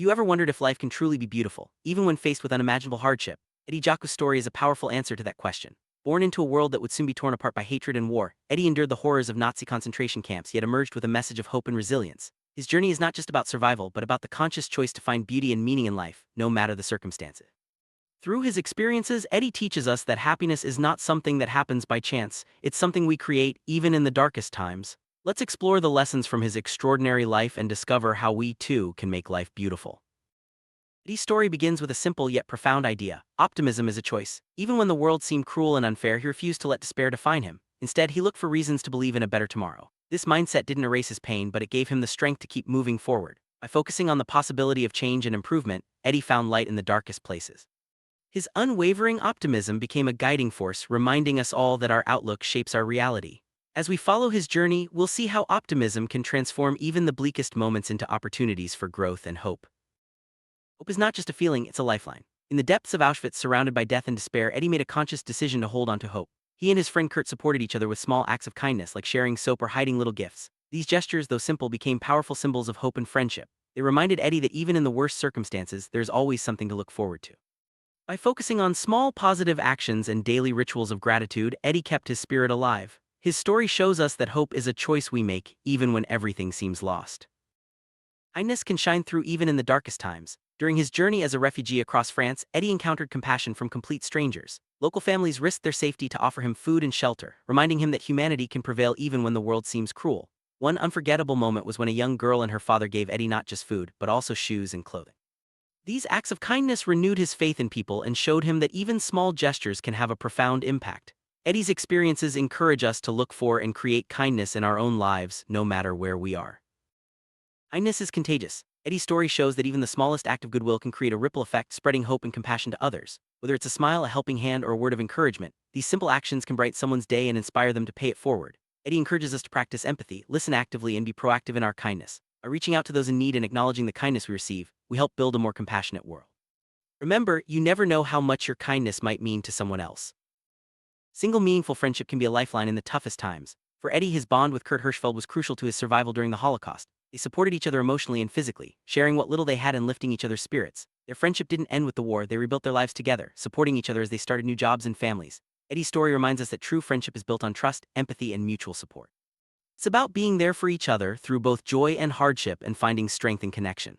Have you ever wondered if life can truly be beautiful, even when faced with unimaginable hardship? Eddie Jaku's story is a powerful answer to that question. Born into a world that would soon be torn apart by hatred and war, Eddie endured the horrors of Nazi concentration camps yet emerged with a message of hope and resilience. His journey is not just about survival but about the conscious choice to find beauty and meaning in life, no matter the circumstances. Through his experiences, Eddie teaches us that happiness is not something that happens by chance, it's something we create even in the darkest times. Let's explore the lessons from his extraordinary life and discover how we too can make life beautiful. Eddie's story begins with a simple yet profound idea. Optimism is a choice. Even when the world seemed cruel and unfair, he refused to let despair define him. Instead, he looked for reasons to believe in a better tomorrow. This mindset didn't erase his pain, but it gave him the strength to keep moving forward. By focusing on the possibility of change and improvement, Eddie found light in the darkest places. His unwavering optimism became a guiding force, reminding us all that our outlook shapes our reality. As we follow his journey, we'll see how optimism can transform even the bleakest moments into opportunities for growth and hope. Hope is not just a feeling, it's a lifeline. In the depths of Auschwitz, surrounded by death and despair, Eddie made a conscious decision to hold on to hope. He and his friend Kurt supported each other with small acts of kindness like sharing soap or hiding little gifts. These gestures, though simple, became powerful symbols of hope and friendship. They reminded Eddie that even in the worst circumstances, there's always something to look forward to. By focusing on small positive actions and daily rituals of gratitude, Eddie kept his spirit alive. His story shows us that hope is a choice we make, even when everything seems lost. Kindness can shine through even in the darkest times. During his journey as a refugee across France, Eddie encountered compassion from complete strangers. Local families risked their safety to offer him food and shelter, reminding him that humanity can prevail even when the world seems cruel. One unforgettable moment was when a young girl and her father gave Eddie not just food, but also shoes and clothing. These acts of kindness renewed his faith in people and showed him that even small gestures can have a profound impact. Eddie's experiences encourage us to look for and create kindness in our own lives, no matter where we are. Kindness is contagious. Eddie's story shows that even the smallest act of goodwill can create a ripple effect, spreading hope and compassion to others. Whether it's a smile, a helping hand, or a word of encouragement, these simple actions can brighten someone's day and inspire them to pay it forward. Eddie encourages us to practice empathy, listen actively, and be proactive in our kindness. By reaching out to those in need and acknowledging the kindness we receive, we help build a more compassionate world. Remember, you never know how much your kindness might mean to someone else. Single meaningful friendship can be a lifeline in the toughest times. For Eddie, his bond with Kurt Hirschfeld was crucial to his survival during the Holocaust. They supported each other emotionally and physically, sharing what little they had and lifting each other's spirits. Their friendship didn't end with the war, they rebuilt their lives together, supporting each other as they started new jobs and families. Eddie's story reminds us that true friendship is built on trust, empathy, and mutual support. It's about being there for each other through both joy and hardship and finding strength in connection.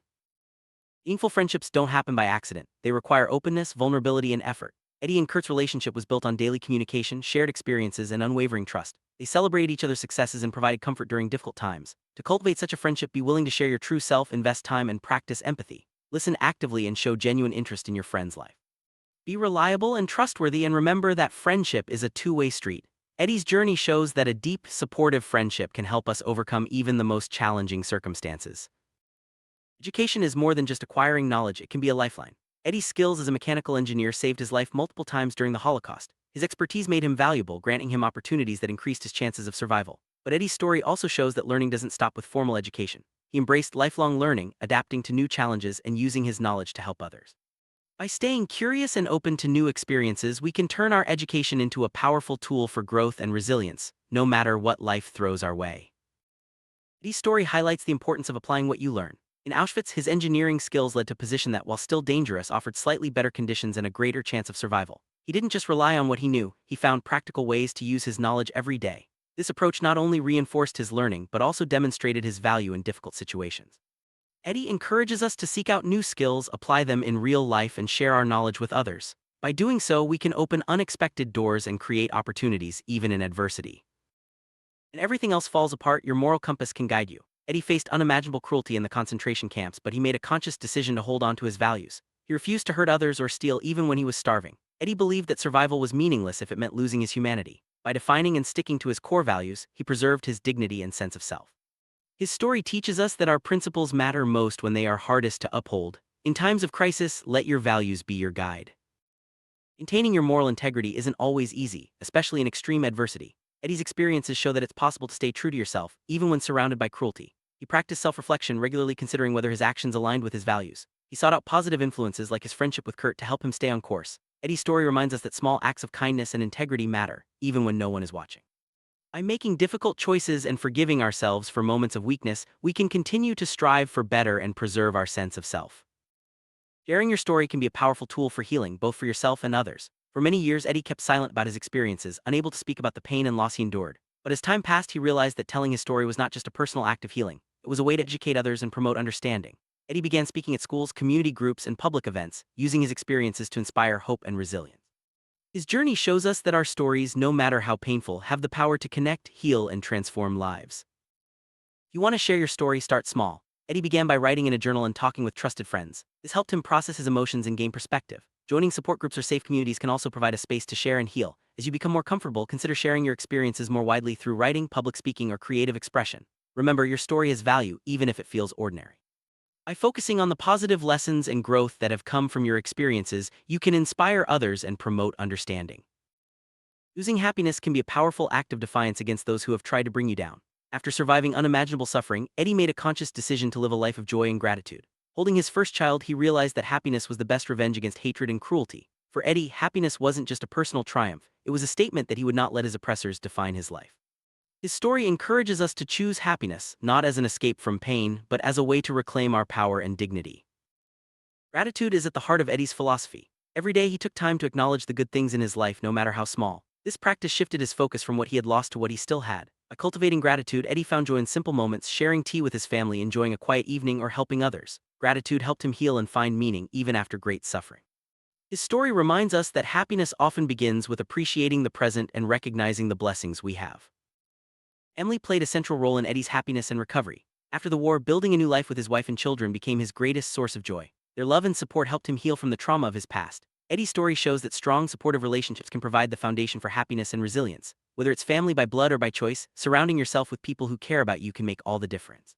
Meaningful friendships don't happen by accident. They require openness, vulnerability, and effort. Eddie and Kurt's relationship was built on daily communication, shared experiences, and unwavering trust. They celebrated each other's successes and provided comfort during difficult times. To cultivate such a friendship, be willing to share your true self, invest time, and practice empathy. Listen actively and show genuine interest in your friend's life. Be reliable and trustworthy, and remember that friendship is a two-way street. Eddie's journey shows that a deep, supportive friendship can help us overcome even the most challenging circumstances. Education is more than just acquiring knowledge, it can be a lifeline. Eddie's skills as a mechanical engineer saved his life multiple times during the Holocaust. His expertise made him valuable, granting him opportunities that increased his chances of survival. But Eddie's story also shows that learning doesn't stop with formal education. He embraced lifelong learning, adapting to new challenges and using his knowledge to help others. By staying curious and open to new experiences, we can turn our education into a powerful tool for growth and resilience, no matter what life throws our way. Eddie's story highlights the importance of applying what you learn. In Auschwitz, his engineering skills led to a position that, while still dangerous, offered slightly better conditions and a greater chance of survival. He didn't just rely on what he knew, he found practical ways to use his knowledge every day. This approach not only reinforced his learning but also demonstrated his value in difficult situations. Eddie encourages us to seek out new skills, apply them in real life, and share our knowledge with others. By doing so, we can open unexpected doors and create opportunities, even in adversity. When everything else falls apart, your moral compass can guide you. Eddie faced unimaginable cruelty in the concentration camps, but he made a conscious decision to hold on to his values. He refused to hurt others or steal even when he was starving. Eddie believed that survival was meaningless if it meant losing his humanity. By defining and sticking to his core values, he preserved his dignity and sense of self. His story teaches us that our principles matter most when they are hardest to uphold. In times of crisis, let your values be your guide. Maintaining your moral integrity isn't always easy, especially in extreme adversity. Eddie's experiences show that it's possible to stay true to yourself, even when surrounded by cruelty. He practiced self-reflection, regularly considering whether his actions aligned with his values. He sought out positive influences like his friendship with Kurt to help him stay on course. Eddie's story reminds us that small acts of kindness and integrity matter, even when no one is watching. By making difficult choices and forgiving ourselves for moments of weakness, we can continue to strive for better and preserve our sense of self. Sharing your story can be a powerful tool for healing, both for yourself and others. For many years, Eddie kept silent about his experiences, unable to speak about the pain and loss he endured. But as time passed, he realized that telling his story was not just a personal act of healing, it was a way to educate others and promote understanding. Eddie began speaking at schools, community groups, and public events, using his experiences to inspire hope and resilience. His journey shows us that our stories, no matter how painful, have the power to connect, heal, and transform lives. If you want to share your story, start small. Eddie began by writing in a journal and talking with trusted friends. This helped him process his emotions and gain perspective. Joining support groups or safe communities can also provide a space to share and heal. As you become more comfortable, consider sharing your experiences more widely through writing, public speaking, or creative expression. Remember, your story has value, even if it feels ordinary. By focusing on the positive lessons and growth that have come from your experiences, you can inspire others and promote understanding. Choosing happiness can be a powerful act of defiance against those who have tried to bring you down. After surviving unimaginable suffering, Eddie made a conscious decision to live a life of joy and gratitude. Holding his first child, he realized that happiness was the best revenge against hatred and cruelty. For Eddie, happiness wasn't just a personal triumph, it was a statement that he would not let his oppressors define his life. His story encourages us to choose happiness, not as an escape from pain, but as a way to reclaim our power and dignity. Gratitude is at the heart of Eddie's philosophy. Every day he took time to acknowledge the good things in his life, no matter how small. This practice shifted his focus from what he had lost to what he still had. By cultivating gratitude, Eddie found joy in simple moments, sharing tea with his family, enjoying a quiet evening, or helping others. Gratitude helped him heal and find meaning even after great suffering. His story reminds us that happiness often begins with appreciating the present and recognizing the blessings we have. Emily played a central role in Eddie's happiness and recovery. After the war, building a new life with his wife and children became his greatest source of joy. Their love and support helped him heal from the trauma of his past. Eddie's story shows that strong, supportive relationships can provide the foundation for happiness and resilience. Whether it's family by blood or by choice, surrounding yourself with people who care about you can make all the difference.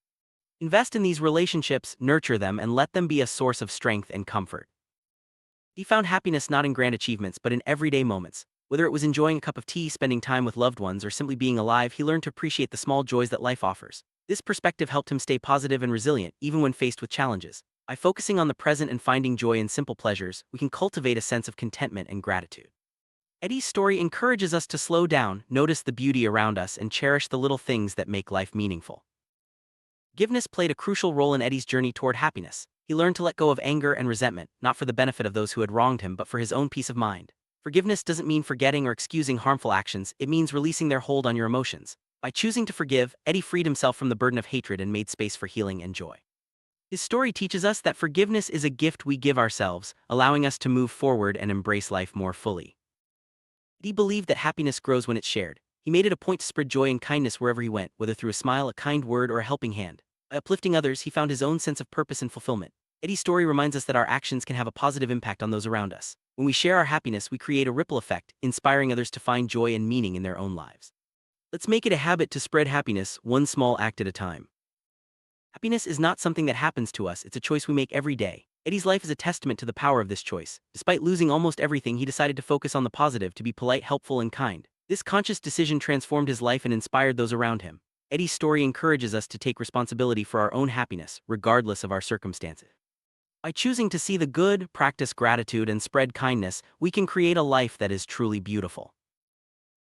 Invest in these relationships, nurture them, and let them be a source of strength and comfort. He found happiness not in grand achievements but in everyday moments. Whether it was enjoying a cup of tea, spending time with loved ones, or simply being alive, he learned to appreciate the small joys that life offers. This perspective helped him stay positive and resilient, even when faced with challenges. By focusing on the present and finding joy in simple pleasures, we can cultivate a sense of contentment and gratitude. Eddie's story encourages us to slow down, notice the beauty around us, and cherish the little things that make life meaningful. Forgiveness played a crucial role in Eddie's journey toward happiness. He learned to let go of anger and resentment, not for the benefit of those who had wronged him but for his own peace of mind. Forgiveness doesn't mean forgetting or excusing harmful actions, it means releasing their hold on your emotions. By choosing to forgive, Eddie freed himself from the burden of hatred and made space for healing and joy. His story teaches us that forgiveness is a gift we give ourselves, allowing us to move forward and embrace life more fully. Eddie believed that happiness grows when it's shared. He made it a point to spread joy and kindness wherever he went, whether through a smile, a kind word, or a helping hand. By uplifting others, he found his own sense of purpose and fulfillment. Eddie's story reminds us that our actions can have a positive impact on those around us. When we share our happiness, we create a ripple effect, inspiring others to find joy and meaning in their own lives. Let's make it a habit to spread happiness, one small act at a time. Happiness is not something that happens to us, it's a choice we make every day. Eddie's life is a testament to the power of this choice. Despite losing almost everything, he decided to focus on the positive, to be polite, helpful, and kind. This conscious decision transformed his life and inspired those around him. Eddie's story encourages us to take responsibility for our own happiness, regardless of our circumstances. By choosing to see the good, practice gratitude, and spread kindness, we can create a life that is truly beautiful.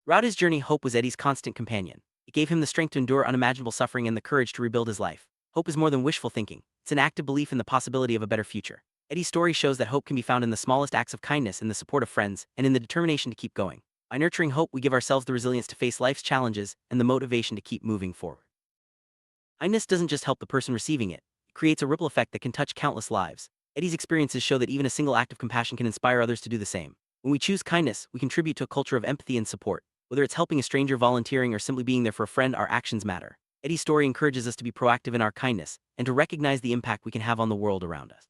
Throughout his journey, hope was Eddie's constant companion. It gave him the strength to endure unimaginable suffering and the courage to rebuild his life. Hope is more than wishful thinking. It's an active belief in the possibility of a better future. Eddie's story shows that hope can be found in the smallest acts of kindness, in the support of friends, and in the determination to keep going. By nurturing hope, we give ourselves the resilience to face life's challenges and the motivation to keep moving forward. Kindness doesn't just help the person receiving it, it creates a ripple effect that can touch countless lives. Eddie's experiences show that even a single act of compassion can inspire others to do the same. When we choose kindness, we contribute to a culture of empathy and support. Whether it's helping a stranger, volunteering, or simply being there for a friend, our actions matter. Eddie's story encourages us to be proactive in our kindness and to recognize the impact we can have on the world around us.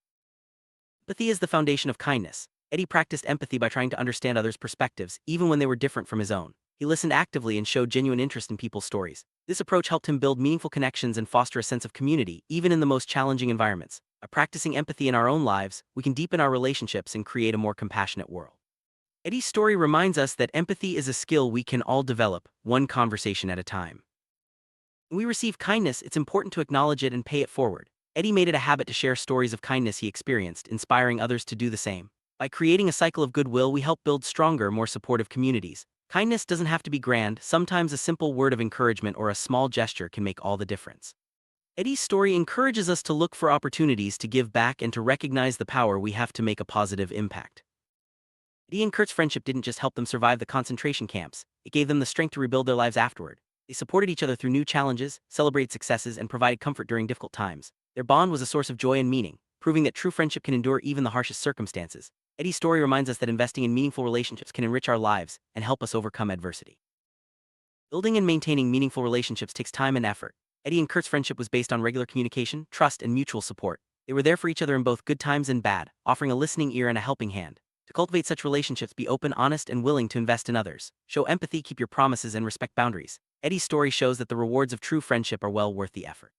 Empathy is the foundation of kindness. Eddie practiced empathy by trying to understand others' perspectives, even when they were different from his own. He listened actively and showed genuine interest in people's stories. This approach helped him build meaningful connections and foster a sense of community, even in the most challenging environments. By practicing empathy in our own lives, we can deepen our relationships and create a more compassionate world. Eddie's story reminds us that empathy is a skill we can all develop, one conversation at a time. When we receive kindness, it's important to acknowledge it and pay it forward. Eddie made it a habit to share stories of kindness he experienced, inspiring others to do the same. By creating a cycle of goodwill, we help build stronger, more supportive communities. Kindness doesn't have to be grand, sometimes a simple word of encouragement or a small gesture can make all the difference. Eddie's story encourages us to look for opportunities to give back and to recognize the power we have to make a positive impact. Eddie and Kurt's friendship didn't just help them survive the concentration camps, it gave them the strength to rebuild their lives afterward. They supported each other through new challenges, celebrated successes, and provided comfort during difficult times. Their bond was a source of joy and meaning, proving that true friendship can endure even the harshest circumstances. Eddie's story reminds us that investing in meaningful relationships can enrich our lives and help us overcome adversity. Building and maintaining meaningful relationships takes time and effort. Eddie and Kurt's friendship was based on regular communication, trust, and mutual support. They were there for each other in both good times and bad, offering a listening ear and a helping hand. To cultivate such relationships, be open, honest, and willing to invest in others. Show empathy, keep your promises, and respect boundaries. Eddie's story shows that the rewards of true friendship are well worth the effort.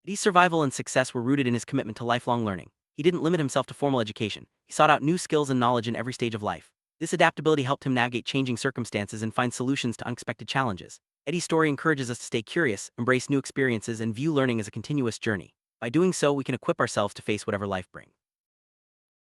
Eddie's survival and success were rooted in his commitment to lifelong learning. He didn't limit himself to formal education. He sought out new skills and knowledge in every stage of life. This adaptability helped him navigate changing circumstances and find solutions to unexpected challenges. Eddie's story encourages us to stay curious, embrace new experiences, and view learning as a continuous journey. By doing so, we can equip ourselves to face whatever life brings.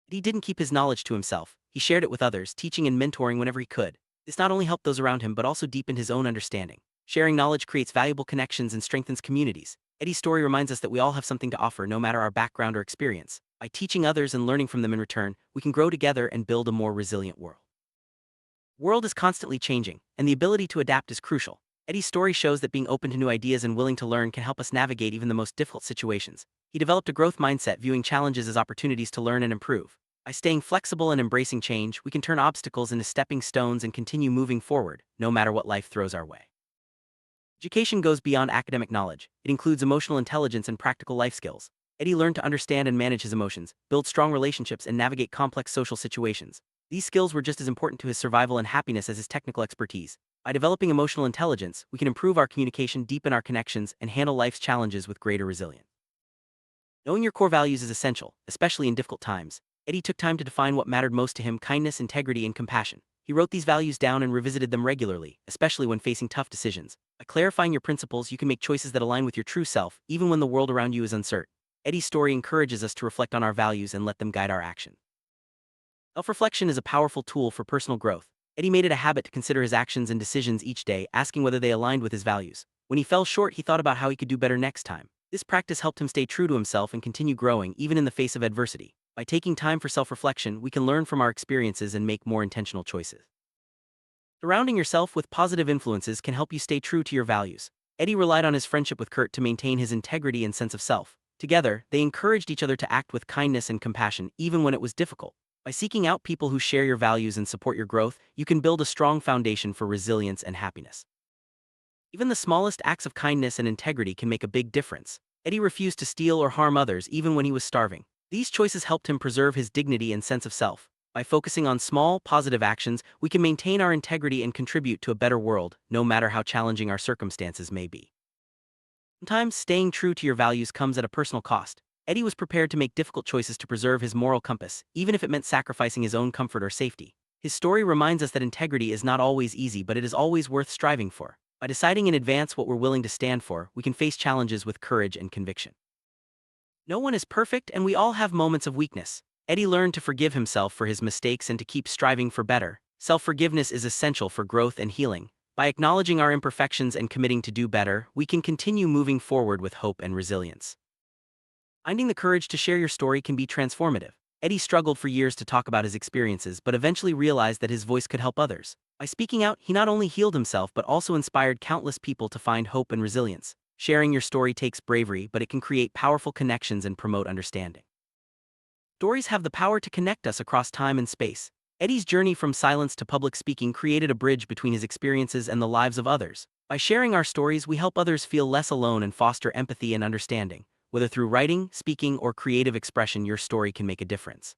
Eddie didn't keep his knowledge to himself. He shared it with others, teaching and mentoring whenever he could. This not only helped those around him but also deepened his own understanding. Sharing knowledge creates valuable connections and strengthens communities. Eddie's story reminds us that we all have something to offer, no matter our background or experience. By teaching others and learning from them in return, we can grow together and build a more resilient world. The world is constantly changing, and the ability to adapt is crucial. Eddie's story shows that being open to new ideas and willing to learn can help us navigate even the most difficult situations. He developed a growth mindset, viewing challenges as opportunities to learn and improve. By staying flexible and embracing change, we can turn obstacles into stepping stones and continue moving forward, no matter what life throws our way. Education goes beyond academic knowledge. It includes emotional intelligence and practical life skills. Eddie learned to understand and manage his emotions, build strong relationships, and navigate complex social situations. These skills were just as important to his survival and happiness as his technical expertise. By developing emotional intelligence, we can improve our communication, deepen our connections, and handle life's challenges with greater resilience. Knowing your core values is essential, especially in difficult times. Eddie took time to define what mattered most to him: kindness, integrity, and compassion. He wrote these values down and revisited them regularly, especially when facing tough decisions. By clarifying your principles, you can make choices that align with your true self, even when the world around you is uncertain. Eddie's story encourages us to reflect on our values and let them guide our actions. Self-reflection is a powerful tool for personal growth. Eddie made it a habit to consider his actions and decisions each day, asking whether they aligned with his values. When he fell short, he thought about how he could do better next time. This practice helped him stay true to himself and continue growing, even in the face of adversity. By taking time for self-reflection, we can learn from our experiences and make more intentional choices. Surrounding yourself with positive influences can help you stay true to your values. Eddie relied on his friendship with Kurt to maintain his integrity and sense of self. Together, they encouraged each other to act with kindness and compassion, even when it was difficult. By seeking out people who share your values and support your growth, you can build a strong foundation for resilience and happiness. Even the smallest acts of kindness and integrity can make a big difference. Eddie refused to steal or harm others even when he was starving. These choices helped him preserve his dignity and sense of self. By focusing on small, positive actions, we can maintain our integrity and contribute to a better world, no matter how challenging our circumstances may be. Sometimes staying true to your values comes at a personal cost. Eddie was prepared to make difficult choices to preserve his moral compass, even if it meant sacrificing his own comfort or safety. His story reminds us that integrity is not always easy, but it is always worth striving for. By deciding in advance what we're willing to stand for, we can face challenges with courage and conviction. No one is perfect, and we all have moments of weakness. Eddie learned to forgive himself for his mistakes and to keep striving for better. Self-forgiveness is essential for growth and healing. By acknowledging our imperfections and committing to do better, we can continue moving forward with hope and resilience. Finding the courage to share your story can be transformative. Eddie struggled for years to talk about his experiences, but eventually realized that his voice could help others. By speaking out, he not only healed himself but also inspired countless people to find hope and resilience. Sharing your story takes bravery, but it can create powerful connections and promote understanding. Stories have the power to connect us across time and space. Eddie's journey from silence to public speaking created a bridge between his experiences and the lives of others. By sharing our stories, we help others feel less alone and foster empathy and understanding. Whether through writing, speaking, or creative expression, your story can make a difference.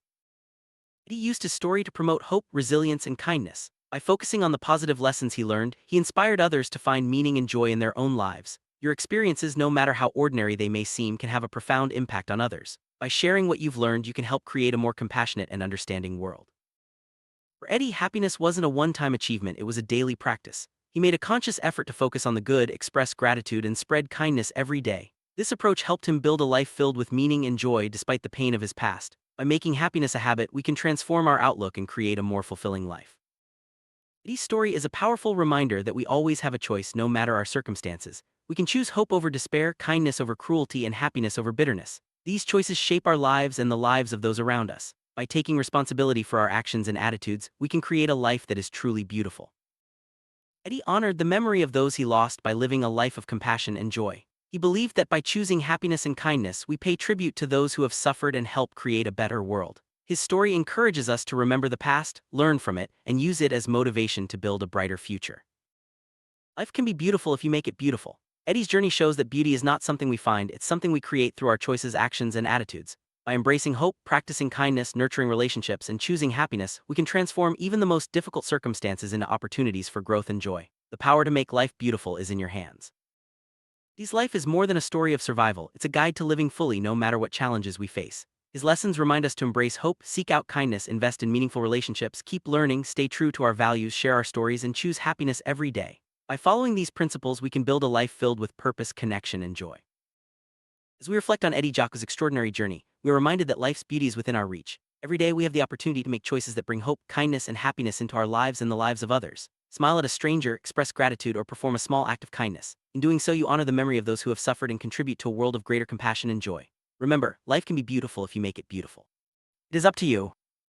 Eddie used his story to promote hope, resilience, and kindness. By focusing on the positive lessons he learned, he inspired others to find meaning and joy in their own lives. Your experiences, no matter how ordinary they may seem, can have a profound impact on others. By sharing what you've learned, you can help create a more compassionate and understanding world. For Eddie, happiness wasn't a one-time achievement, it was a daily practice. He made a conscious effort to focus on the good, express gratitude, and spread kindness every day. This approach helped him build a life filled with meaning and joy despite the pain of his past. By making happiness a habit, we can transform our outlook and create a more fulfilling life. Eddie's story is a powerful reminder that we always have a choice, no matter our circumstances. We can choose hope over despair, kindness over cruelty, and happiness over bitterness. These choices shape our lives and the lives of those around us. By taking responsibility for our actions and attitudes, we can create a life that is truly beautiful. Eddie honored the memory of those he lost by living a life of compassion and joy. He believed that by choosing happiness and kindness, we pay tribute to those who have suffered and help create a better world. His story encourages us to remember the past, learn from it, and use it as motivation to build a brighter future. Life can be beautiful if you make it beautiful. Eddie's journey shows that beauty is not something we find, it's something we create through our choices, actions, and attitudes. By embracing hope, practicing kindness, nurturing relationships, and choosing happiness, we can transform even the most difficult circumstances into opportunities for growth and joy. The power to make life beautiful is in your hands. Eddie's life is more than a story of survival, it's a guide to living fully no matter what challenges we face. His lessons remind us to embrace hope, seek out kindness, invest in meaningful relationships, keep learning, stay true to our values, share our stories, and choose happiness every day. By following these principles, we can build a life filled with purpose, connection, and joy. As we reflect on Eddie Jaku's extraordinary journey, we are reminded that life's beauty is within our reach. Every day we have the opportunity to make choices that bring hope, kindness, and happiness into our lives and the lives of others. Smile at a stranger, express gratitude, or perform a small act of kindness. In doing so, you honor the memory of those who have suffered and contribute to a world of greater compassion and joy. Remember, life can be beautiful if you make it beautiful. It is up to you.